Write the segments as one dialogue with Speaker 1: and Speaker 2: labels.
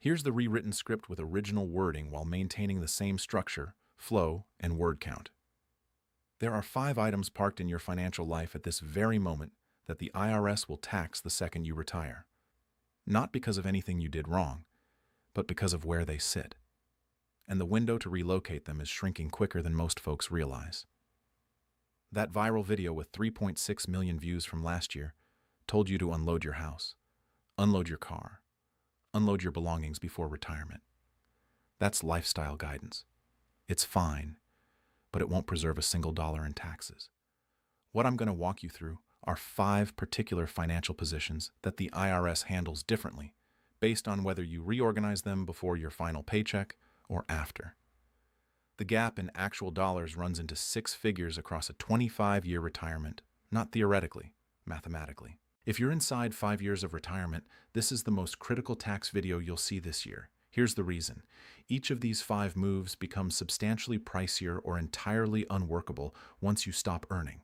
Speaker 1: Here's the rewritten script with original wording while maintaining the same structure, flow, and word count. There are 5 items parked in your financial life at this very moment that the IRS will tax the second you retire. Not because of anything you did wrong, but because of where they sit. And the window to relocate them is shrinking quicker than most folks realize. That viral video with 3.6 million views from last year told you to unload your house, unload your car, unload your belongings before retirement. That's lifestyle guidance. It's fine, but it won't preserve a single dollar in taxes. What I'm going to walk you through are 5 particular financial positions that the IRS handles differently, based on whether you reorganize them before your final paycheck or after. The gap in actual dollars runs into 6 figures across a 25-year retirement, not theoretically, mathematically. If you're inside 5 years of retirement, this is the most critical tax video you'll see this year. Here's the reason. Each of these 5 moves becomes substantially pricier or entirely unworkable once you stop earning.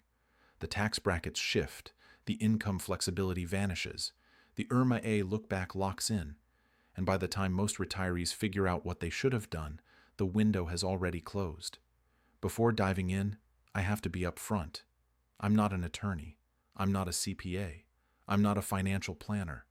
Speaker 1: The tax brackets shift, the income flexibility vanishes, the IRMA A look-back locks in, and by the time most retirees figure out what they should have done, the window has already closed. Before diving in, I have to be upfront. I'm not an attorney. I'm not a CPA. I'm not a financial planner.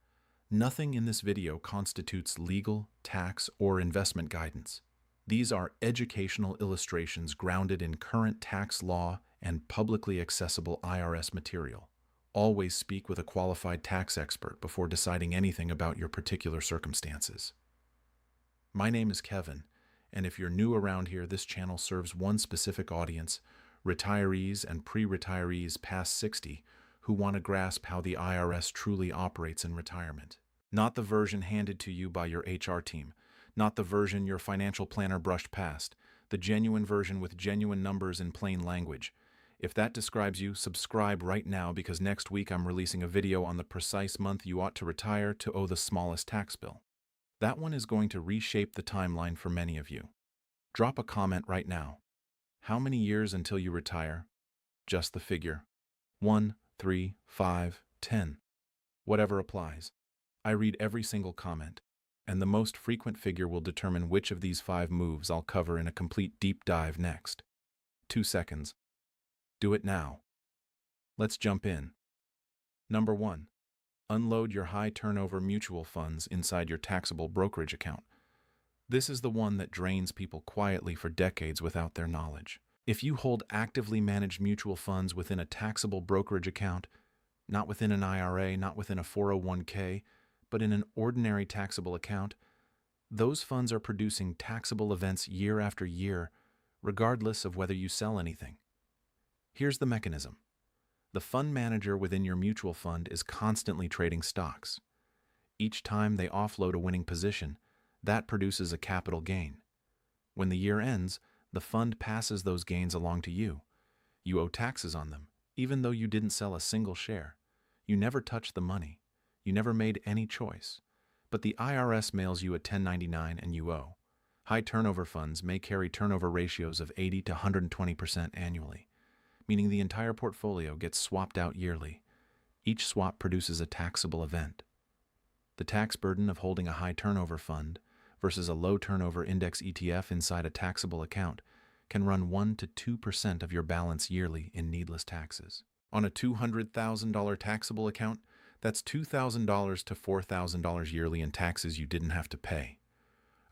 Speaker 1: Nothing in this video constitutes legal, tax, or investment guidance. These are educational illustrations grounded in current tax law and publicly accessible IRS material. Always speak with a qualified tax expert before deciding anything about your particular circumstances. My name is Kevin, and if you're new around here, this channel serves one specific audience, retirees and pre-retirees past 60 who want to grasp how the IRS truly operates in retirement. Not the version handed to you by your HR team, not the version your financial planner brushed past, the genuine version with genuine numbers in plain language. If that describes you, subscribe right now because next week I'm releasing a video on the precise month you ought to retire to owe the smallest tax bill. That one is going to reshape the timeline for many of you. Drop a comment right now. How many years until you retire? Just the figure. 1, 3, 5, 10. Whatever applies. I read every single comment, and the most frequent figure will determine which of these 5 moves I'll cover in a complete deep dive next. 2 seconds. Do it now. Let's jump in. Number 1. Unload your high turnover mutual funds inside your taxable brokerage account. This is the one that drains people quietly for decades without their knowledge. If you hold actively managed mutual funds within a taxable brokerage account, not within an IRA, not within a 401k, but in an ordinary taxable account, those funds are producing taxable events year after year, regardless of whether you sell anything. Here's the mechanism. The fund manager within your mutual fund is constantly trading stocks. Each time they offload a winning position, that produces a capital gain. When the year ends, the fund passes those gains along to you. You owe taxes on them, even though you didn't sell a single share. You never touched the money. You never made any choice. But the IRS mails you a 1099 and you owe. High turnover funds may carry turnover ratios of 80 to 120% annually, meaning the entire portfolio gets swapped out yearly. Each swap produces a taxable event. The tax burden of holding a high turnover fund versus a low turnover index ETF inside a taxable account can run 1 to 2% of your balance yearly in needless taxes. On a $200,000 taxable account, that's $2,000 to $4,000 yearly in taxes you didn't have to pay.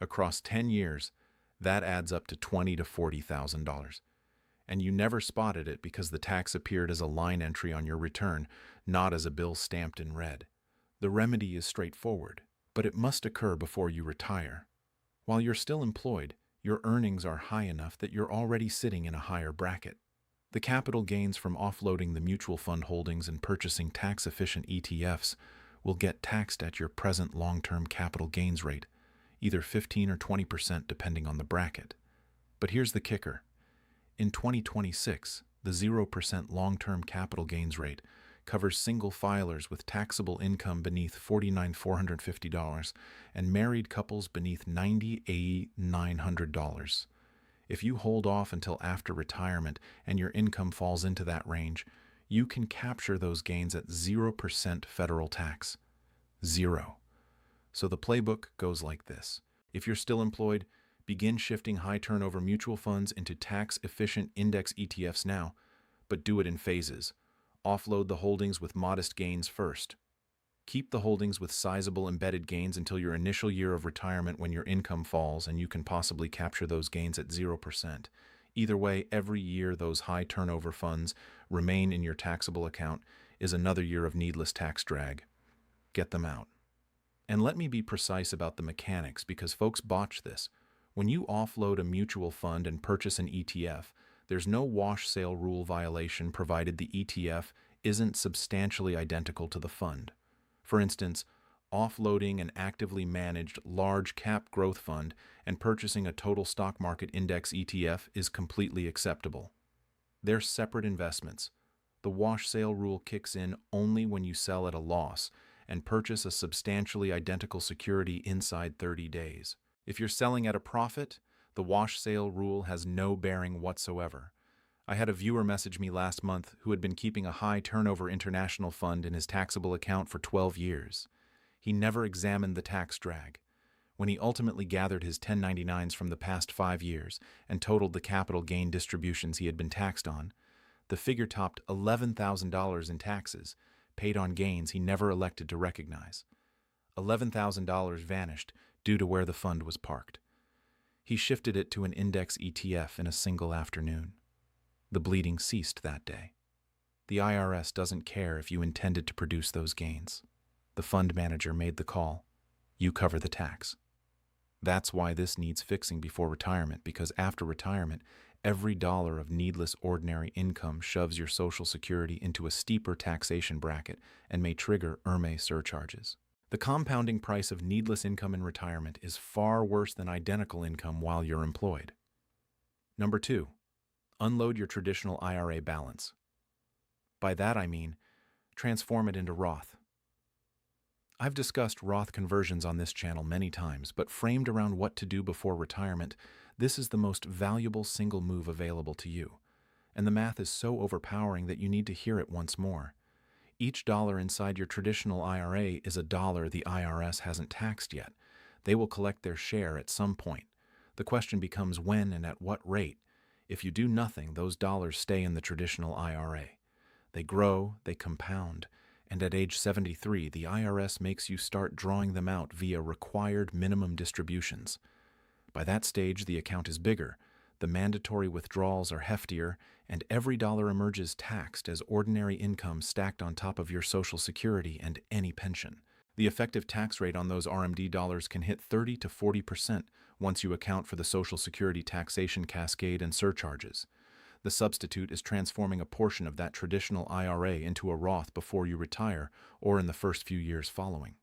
Speaker 1: Across 10 years, that adds up to $20,000 to $40,000. And you never spotted it because the tax appeared as a line entry on your return, not as a bill stamped in red. The remedy is straightforward, but it must occur before you retire. While you're still employed, your earnings are high enough that you're already sitting in a higher bracket. The capital gains from offloading the mutual fund holdings and purchasing tax-efficient ETFs will get taxed at your present long-term capital gains rate, either 15 or 20% depending on the bracket. But here's the kicker. In 2026, the 0% long-term capital gains rate covers single filers with taxable income beneath $49,450 and married couples beneath $98,900. If you hold off until after retirement and your income falls into that range, you can capture those gains at 0% federal tax. 0. So the playbook goes like this. If you're still employed, begin shifting high-turnover mutual funds into tax-efficient index ETFs now, but do it in phases. Offload the holdings with modest gains first. Keep the holdings with sizable embedded gains until your initial year of retirement when your income falls and you can possibly capture those gains at 0%. Either way, every year those high turnover funds remain in your taxable account is another year of needless tax drag. Get them out. And let me be precise about the mechanics because folks botch this. When you offload a mutual fund and purchase an ETF, there's no wash sale rule violation provided the ETF isn't substantially identical to the fund. For instance, offloading an actively managed large cap growth fund and purchasing a total stock market index ETF is completely acceptable. They're separate investments. The wash sale rule kicks in only when you sell at a loss and purchase a substantially identical security inside 30 days. If you're selling at a profit, the wash sale rule has no bearing whatsoever. I had a viewer message me last month who had been keeping a high turnover international fund in his taxable account for 12 years. He never examined the tax drag. When he ultimately gathered his 1099s from the past 5 years and totaled the capital gain distributions he had been taxed on, the figure topped $11,000 in taxes, paid on gains he never elected to recognize. $11,000 vanished due to where the fund was parked. He shifted it to an index ETF in a single afternoon. The bleeding ceased that day. The IRS doesn't care if you intended to produce those gains. The fund manager made the call. You cover the tax. That's why this needs fixing before retirement, because after retirement, every dollar of needless ordinary income shoves your Social Security into a steeper taxation bracket and may trigger IRMA surcharges. The compounding price of needless income in retirement is far worse than identical income while you're employed. Number 2. Unload your traditional IRA balance. By that I mean, transform it into Roth. I've discussed Roth conversions on this channel many times, but framed around what to do before retirement, this is the most valuable single move available to you. And the math is so overpowering that you need to hear it once more. Each dollar inside your traditional IRA is a dollar the IRS hasn't taxed yet. They will collect their share at some point. The question becomes when and at what rate. If you do nothing, those dollars stay in the traditional IRA. They grow, they compound, and at age 73, the IRS makes you start drawing them out via required minimum distributions. By that stage, the account is bigger, the mandatory withdrawals are heftier, and every dollar emerges taxed as ordinary income stacked on top of your Social Security and any pension. The effective tax rate on those RMD dollars can hit 30 to 40% once you account for the Social Security taxation cascade and surcharges. The substitute is transforming a portion of that traditional IRA into a Roth before you retire or in the first few years following.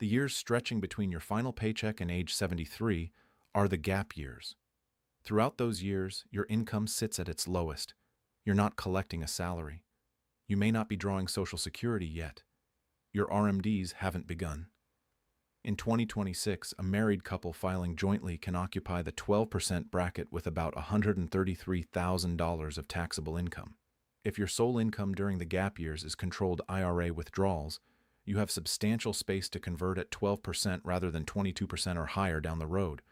Speaker 1: The years stretching between your final paycheck and age 73 are the gap years. Throughout those years, your income sits at its lowest. You're not collecting a salary. You may not be drawing Social Security yet. Your RMDs haven't begun. In 2026, a married couple filing jointly can occupy the 12% bracket with about $133,000 of taxable income. If your sole income during the gap years is controlled IRA withdrawals, you have substantial space to convert at 12% rather than 22% or higher down the road.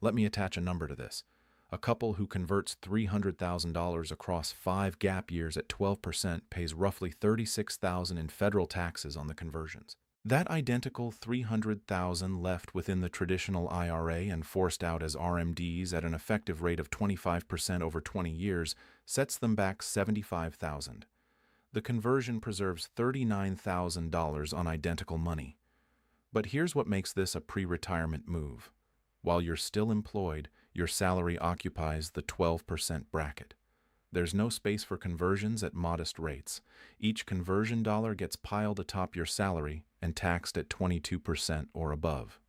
Speaker 1: Let me attach a number to this. A couple who converts $300,000 across 5 gap years at 12% pays roughly $36,000 in federal taxes on the conversions. That identical $300,000 left within the traditional IRA and forced out as RMDs at an effective rate of 25% over 20 years sets them back $75,000. The conversion preserves $39,000 on identical money. But here's what makes this a pre-retirement move. While you're still employed, your salary occupies the 12% bracket. There's no space for conversions at modest rates. Each conversion dollar gets piled atop your salary and taxed at 22% or above.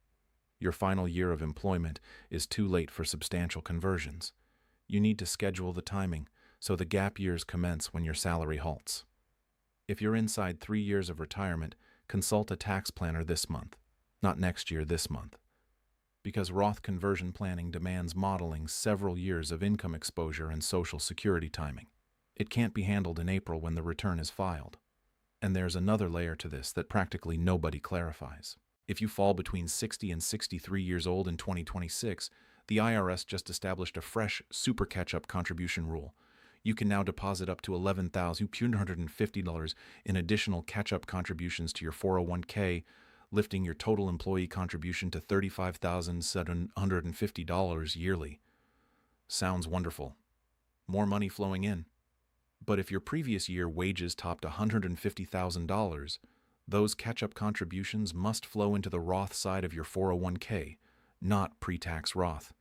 Speaker 1: Your final year of employment is too late for substantial conversions. You need to schedule the timing so the gap years commence when your salary halts. If you're inside 3 years of retirement, consult a tax planner this month, not next year, this month. Because Roth conversion planning demands modeling several years of income exposure and Social Security timing. It can't be handled in April when the return is filed. And there's another layer to this that practically nobody clarifies. If you fall between 60 and 63 years old in 2026, the IRS just established a fresh super catch-up contribution rule. You can now deposit up to $11,250 in additional catch-up contributions to your 401k, lifting your total employee contribution to $35,750 yearly. Sounds wonderful. More money flowing in. But if your previous year wages topped $150,000, those catch-up contributions must flow into the Roth side of your 401k, not pre-tax Roth.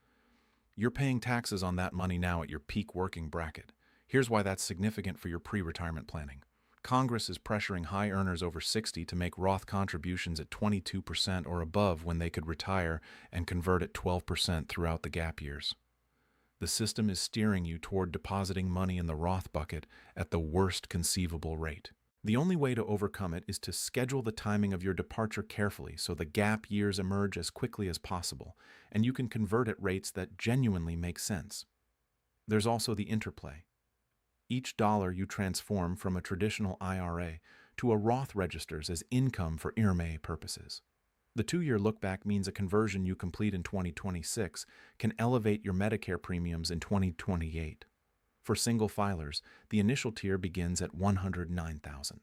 Speaker 1: You're paying taxes on that money now at your peak working bracket. Here's why that's significant for your pre-retirement planning. Congress is pressuring high earners over 60 to make Roth contributions at 22% or above when they could retire and convert at 12% throughout the gap years. The system is steering you toward depositing money in the Roth bucket at the worst conceivable rate. The only way to overcome it is to schedule the timing of your departure carefully so the gap years emerge as quickly as possible, and you can convert at rates that genuinely make sense. There's also the interplay. Each dollar you transform from a traditional IRA to a Roth registers as income for IRMA purposes. The 2-year look-back means a conversion you complete in 2026 can elevate your Medicare premiums in 2028. For single filers, the initial tier begins at $109,000.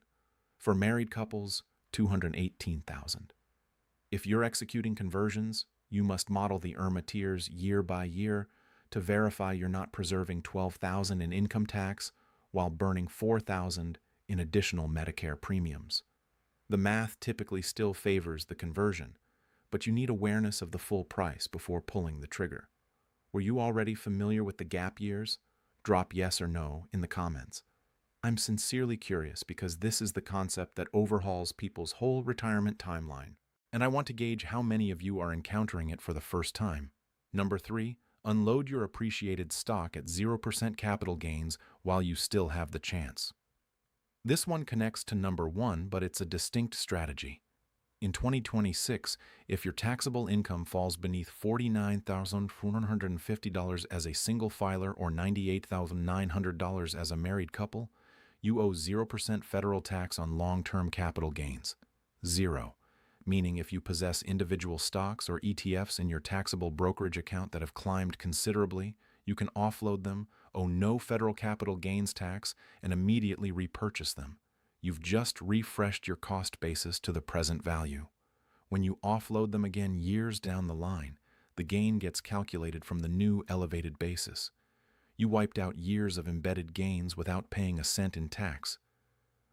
Speaker 1: For married couples, $218,000. If you're executing conversions, you must model the IRMA tiers year by year to verify you're not preserving $12,000 in income tax while burning $4,000 in additional Medicare premiums. The math typically still favors the conversion, but you need awareness of the full price before pulling the trigger. Were you already familiar with the gap years? Drop yes or no in the comments. I'm sincerely curious because this is the concept that overhauls people's whole retirement timeline, and I want to gauge how many of you are encountering it for the first time. Number 3, unload your appreciated stock at 0% capital gains while you still have the chance. This one connects to number 1, but it's a distinct strategy. In 2026, if your taxable income falls beneath $49,450 as a single filer or $98,900 as a married couple, you owe 0% federal tax on long-term capital gains. 0. Meaning if you possess individual stocks or ETFs in your taxable brokerage account that have climbed considerably, you can offload them, owe no federal capital gains tax, and immediately repurchase them. You've just refreshed your cost basis to the present value. When you offload them again years down the line, the gain gets calculated from the new elevated basis. You wiped out years of embedded gains without paying a cent in tax.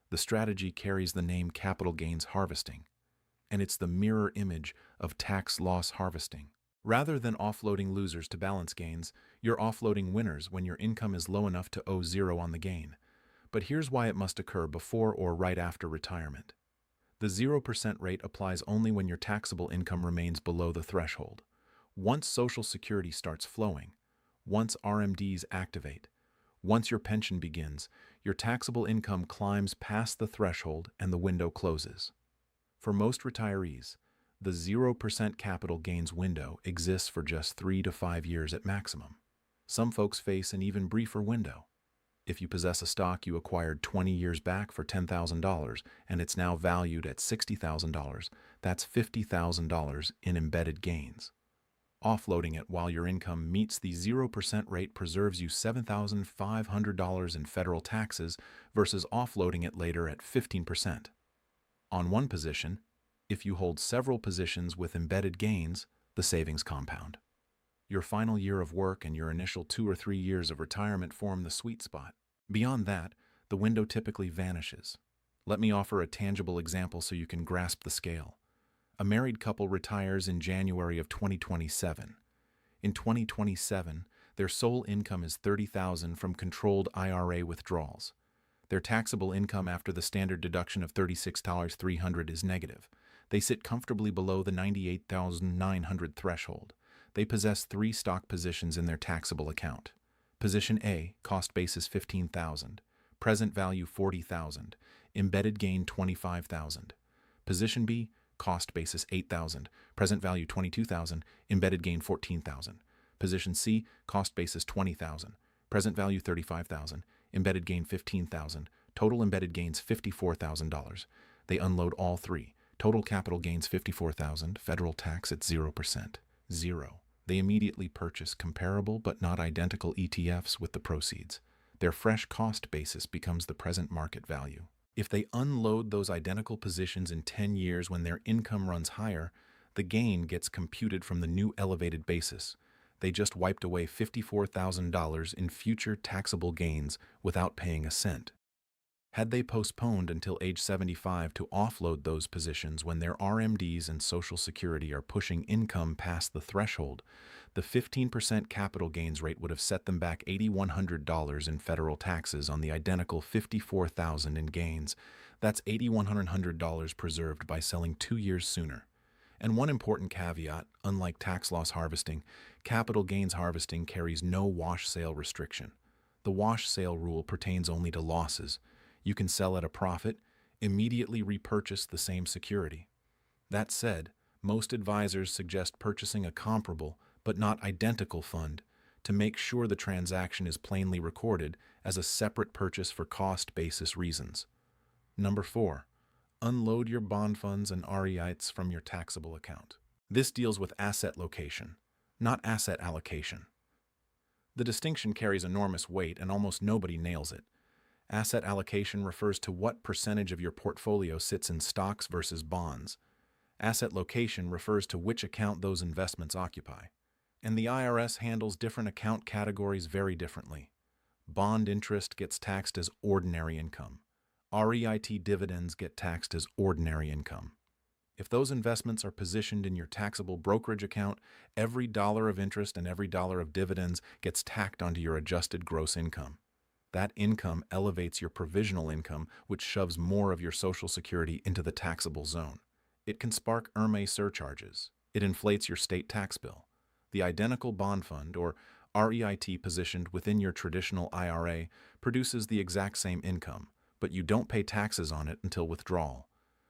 Speaker 1: The strategy carries the name capital gains harvesting, and it's the mirror image of tax loss harvesting. Rather than offloading losers to balance gains, you're offloading winners when your income is low enough to owe 0 on the gain. But here's why it must occur before or right after retirement. The 0% rate applies only when your taxable income remains below the threshold. Once Social Security starts flowing, once RMDs activate, once your pension begins, your taxable income climbs past the threshold and the window closes. For most retirees, the 0% capital gains window exists for just 3 to 5 years at maximum. Some folks face an even briefer window. If you possess a stock you acquired 20 years back for $10,000 and it's now valued at $60,000, that's $50,000 in embedded gains. Offloading it while your income meets the 0% rate preserves you $7,500 in federal taxes versus offloading it later at 15%. On one position, if you hold several positions with embedded gains, the savings compound. Your final year of work and your initial 2 or 3 years of retirement form the sweet spot. Beyond that, the window typically vanishes. Let me offer a tangible example so you can grasp the scale. A married couple retires in January of 2027. In 2027, their sole income is $30,000 from controlled IRA withdrawals. Their taxable income after the standard deduction of $36,300 is negative. They sit comfortably below the $98,900 threshold. They possess 3 stock positions in their taxable account. Position A, cost basis $15,000, present value $40,000, embedded gain $25,000. Position B, cost basis $8,000, present value $22,000, embedded gain $14,000. Position C, cost basis $20,000, present value $35,000, embedded gain $15,000, total embedded gains $54,000. They unload all 3, Total capital gains $54,000, federal tax at 0%. Zero. They immediately purchase comparable but not identical ETFs with the proceeds. Their fresh cost basis becomes the present market value. If they unload those identical positions in 10 years when their income runs higher, the gain gets computed from the new elevated basis. They just wiped away $54,000 in future taxable gains without paying a cent. Had they postponed until age 75 to offload those positions when their RMDs and Social Security are pushing income past the threshold, the 15% capital gains rate would have set them back $8,100 in federal taxes on the identical $54,000 in gains. That's $8,100 preserved by selling 2 years sooner. And one important caveat, unlike tax loss harvesting, capital gains harvesting carries no wash sale restriction. The wash sale rule pertains only to losses. You can sell at a profit, immediately repurchase the same security. That said, most advisors suggest purchasing a comparable but not identical fund to make sure the transaction is plainly recorded as a separate purchase for cost basis reasons. Number 4. Unload your bond funds and REITs from your taxable account. This deals with asset location, not asset allocation. The distinction carries enormous weight and almost nobody nails it. Asset allocation refers to what percentage of your portfolio sits in stocks versus bonds. Asset location refers to which account those investments occupy. And the IRS handles different account categories very differently. Bond interest gets taxed as ordinary income. REIT dividends get taxed as ordinary income. If those investments are positioned in your taxable brokerage account, every dollar of interest and every dollar of dividends gets tacked onto your adjusted gross income. That income elevates your provisional income, which shoves more of your Social Security into the taxable zone. It can spark IRMA surcharges. It inflates your state tax bill. The identical bond fund, or REIT positioned within your traditional IRA, produces the exact same income, but you don't pay taxes on it until withdrawal.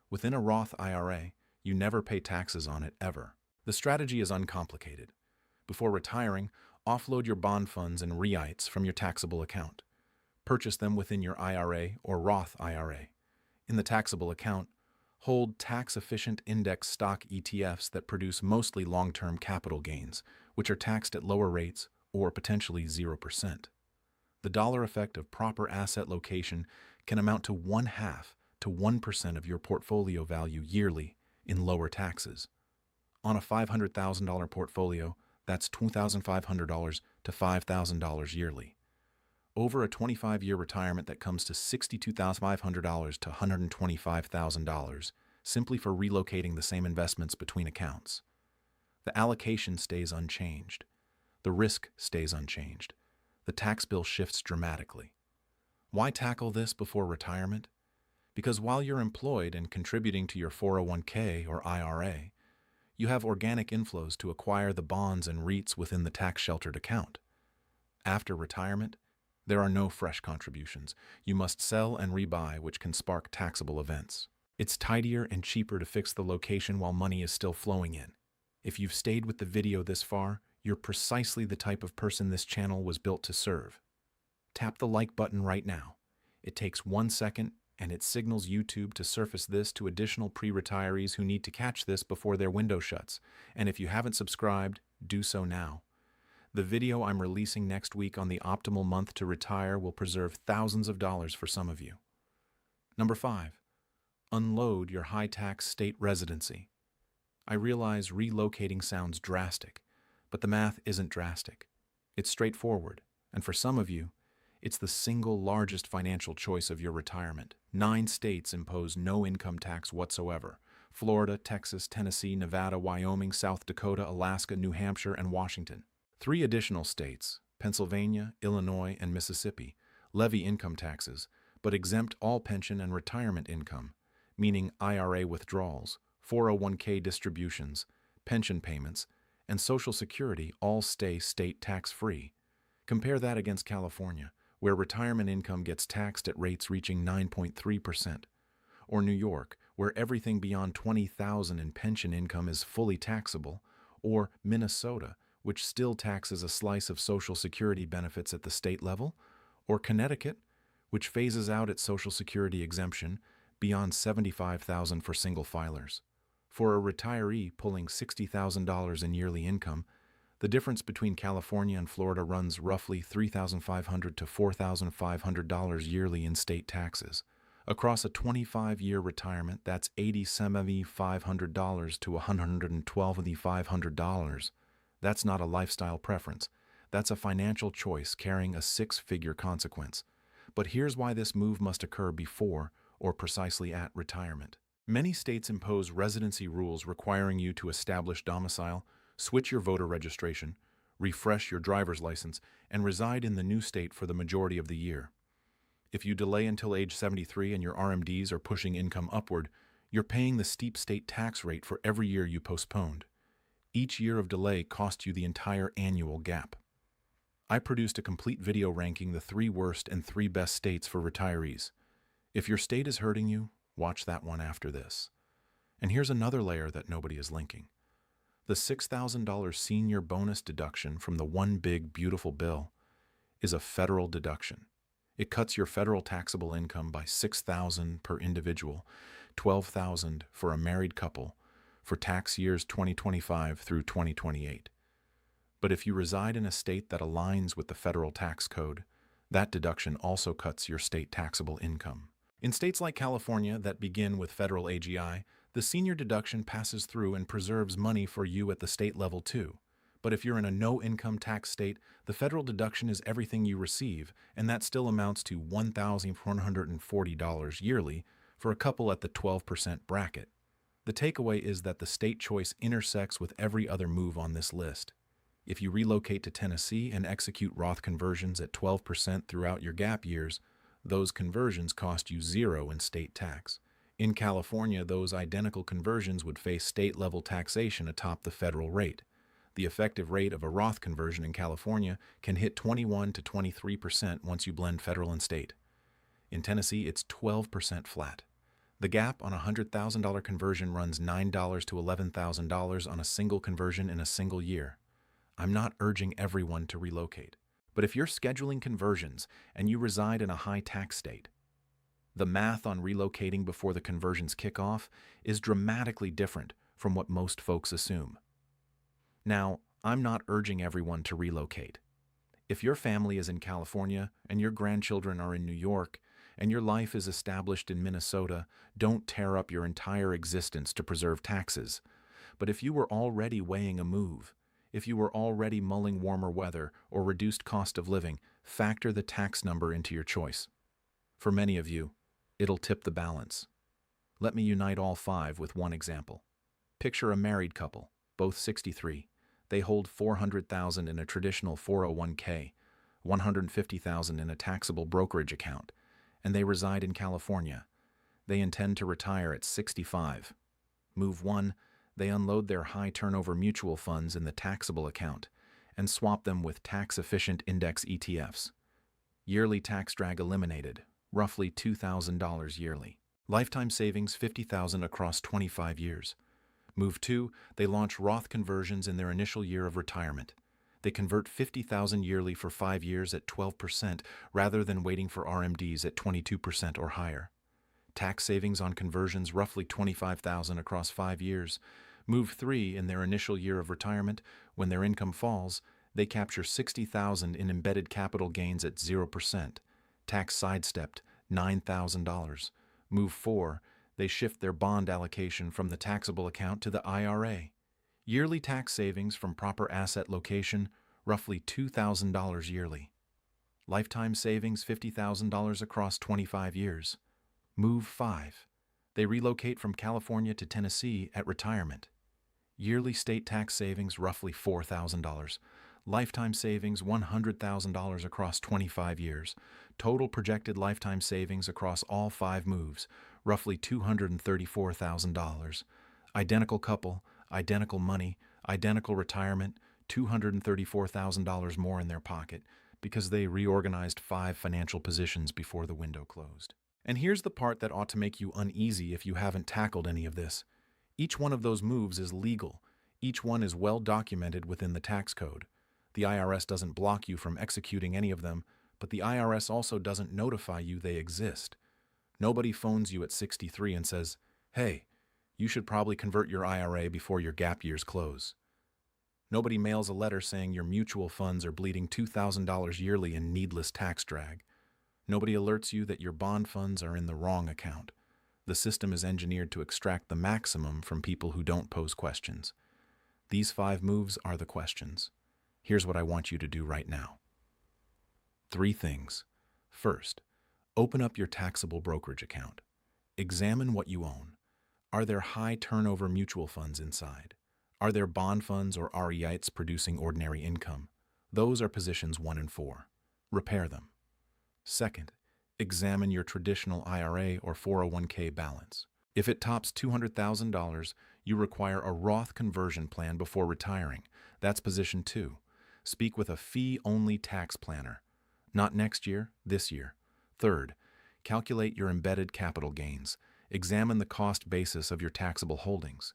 Speaker 1: Within a Roth IRA, you never pay taxes on it ever. The strategy is uncomplicated. Before retiring, offload your bond funds and REITs from your taxable account. Purchase them within your IRA or Roth IRA. In the taxable account, hold tax-efficient index stock ETFs that produce mostly long-term capital gains, which are taxed at lower rates or potentially 0%. The dollar effect of proper asset location can amount to 0.5 to 1% of your portfolio value yearly in lower taxes. On a $500,000 portfolio, that's $2,500 to $5,000 yearly. Over a 25-year retirement that comes to $62,500 to $125,000 simply for relocating the same investments between accounts. The allocation stays unchanged. The risk stays unchanged. The tax bill shifts dramatically. Why tackle this before retirement? Because while you're employed and contributing to your 401k or IRA, you have organic inflows to acquire the bonds and REITs within the tax-sheltered account. After retirement, there are no fresh contributions. You must sell and rebuy, which can spark taxable events. It's tidier and cheaper to fix the location while money is still flowing in. If you've stayed with the video this far, you're precisely the type of person this channel was built to serve. Tap the like button right now. It takes 1 second, and it signals YouTube to surface this to additional pre-retirees who need to catch this before their window shuts. And if you haven't subscribed, do so now. The video I'm releasing next week on the optimal month to retire will preserve thousands of dollars for some of you. Number 5. Unload your high-tax state residency. I realize relocating sounds drastic, but the math isn't drastic. It's straightforward, and for some of you, it's the single largest financial choice of your retirement. 9 states impose no income tax whatsoever: Florida, Texas, Tennessee, Nevada, Wyoming, South Dakota, Alaska, New Hampshire, and Washington. 3 additional states, Pennsylvania, Illinois, and Mississippi, levy income taxes, but exempt all pension and retirement income, meaning IRA withdrawals, 401k distributions, pension payments, and Social Security all stay state tax-free. Compare that against California, where retirement income gets taxed at rates reaching 9.3%, or New York, where everything beyond $20,000 in pension income is fully taxable, or Minnesota, which still taxes a slice of Social Security benefits at the state level, or Connecticut, which phases out its Social Security exemption, beyond $75,000 for single filers. For a retiree pulling $60,000 in yearly income, the difference between California and Florida runs roughly $3,500 to $4,500 yearly in state taxes. Across a 25-year retirement, that's $87,500 to $112,500. That's not a lifestyle preference. That's a financial choice carrying a six-figure consequence. But here's why this move must occur before or precisely at retirement. Many states impose residency rules requiring you to establish domicile, switch your voter registration, refresh your driver's license, and reside in the new state for the majority of the year. If you delay until age 73 and your RMDs are pushing income upward, you're paying the steep state tax rate for every year you postponed. Each year of delay costs you the entire annual gap. I produced a complete video ranking the 3 worst and 3 best states for retirees. If your state is hurting you, watch that one after this. And here's another layer that nobody is linking. The $6,000 senior bonus deduction from the One Big Beautiful Bill is a federal deduction. It cuts your federal taxable income by $6,000 per individual, $12,000 for a married couple, for tax years 2025 through 2028. But if you reside in a state that aligns with the federal tax code, that deduction also cuts your state taxable income. In states like California that begin with federal AGI, the senior deduction passes through and preserves money for you at the state level too. But if you're in a no-income tax state, the federal deduction is everything you receive, and that still amounts to $1,440 yearly for a couple at the 12% bracket. The takeaway is that the state choice intersects with every other move on this list. If you relocate to Tennessee and execute Roth conversions at 12% throughout your gap years, those conversions cost you zero in state tax. In California, those identical conversions would face state-level taxation atop the federal rate. The effective rate of a Roth conversion in California can hit 21 to 23% once you blend federal and state. In Tennessee, it's 12% flat. The gap on a $100,000 conversion runs $9 to $11,000 on a single conversion in a single year. I'm not urging everyone to relocate, but if you're scheduling conversions and you reside in a high-tax state, the math on relocating before the conversions kick off is dramatically different from what most folks assume. Now, I'm not urging everyone to relocate. If your family is in California and your grandchildren are in New York and your life is established in Minnesota, don't tear up your entire existence to preserve taxes. But if you were already weighing a move, if you were already mulling warmer weather or reduced cost of living, factor the tax number into your choice. For many of you, it'll tip the balance. Let me unite all 5 with one example. Picture a married couple, both 63. They hold $400,000 in a traditional 401k, $150,000 in a taxable brokerage account, and they reside in California. They intend to retire at 65. Move 1, they unload their high-turnover mutual funds in the taxable account and swap them with tax-efficient index ETFs. Yearly tax drag eliminated, roughly $2,000 yearly. Lifetime savings $50,000 across 25 years. Move 2, they launch Roth conversions in their initial year of retirement. They convert $50,000 yearly for 5 years at 12% rather than waiting for RMDs at 22% or higher. Tax savings on conversions roughly $25,000 across 5 years. Move 3, in their initial year of retirement, when their income falls, they capture $60,000 in embedded capital gains at 0%. Tax sidestepped, $9,000. Move 4, they shift their bond allocation from the taxable account to the IRA. Yearly tax savings from proper asset location, roughly $2,000 yearly. Lifetime savings $50,000 across 25 years. Move 5, they relocate from California to Tennessee at retirement. Yearly state tax savings roughly $4,000. Lifetime savings $100,000 across 25 years. Total projected lifetime savings across all 5 moves, roughly $234,000. Identical couple, identical money, identical retirement, $234,000 more in their pocket because they reorganized 5 financial positions before the window closed. And here's the part that ought to make you uneasy if you haven't tackled any of this. Each one of those moves is legal. Each one is well documented within the tax code. The IRS doesn't block you from executing any of them, but the IRS also doesn't notify you they exist. Nobody phones you at 63 and says, "Hey, you should probably convert your IRA before your gap years close." Nobody mails a letter saying your mutual funds are bleeding $2,000 yearly in needless tax drag. Nobody alerts you that your bond funds are in the wrong account. The system is engineered to extract the maximum from people who don't pose questions. These 5 moves are the questions. Here's what I want you to do right now. 3 things. First, open up your taxable brokerage account. Examine what you own. Are there high turnover mutual funds inside? Are there bond funds or REITs producing ordinary income? Those are positions 1 and 4. Repair them. Second, examine your traditional IRA or 401k balance. If it tops $200,000, you require a Roth conversion plan before retiring. That's position 2. Speak with a fee-only tax planner. Not next year, this year. Third, calculate your embedded capital gains. Examine the cost basis of your taxable holdings.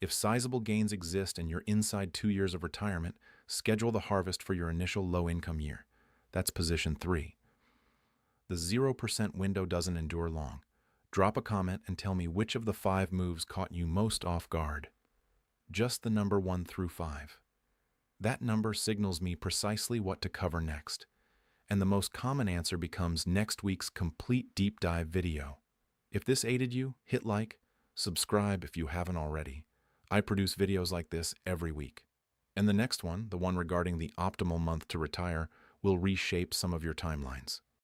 Speaker 1: If sizable gains exist and you're inside 2 years of retirement, schedule the harvest for your initial low-income year. That's position 3. The 0% window doesn't endure long. Drop a comment and tell me which of the 5 moves caught you most off guard. Just the number 1 through 5. That number signals me precisely what to cover next. And the most common answer becomes next week's complete deep dive video. If this aided you, hit like, subscribe if you haven't already. I produce videos like this every week. And the next one, the one regarding the optimal month to retire, will reshape some of your timelines.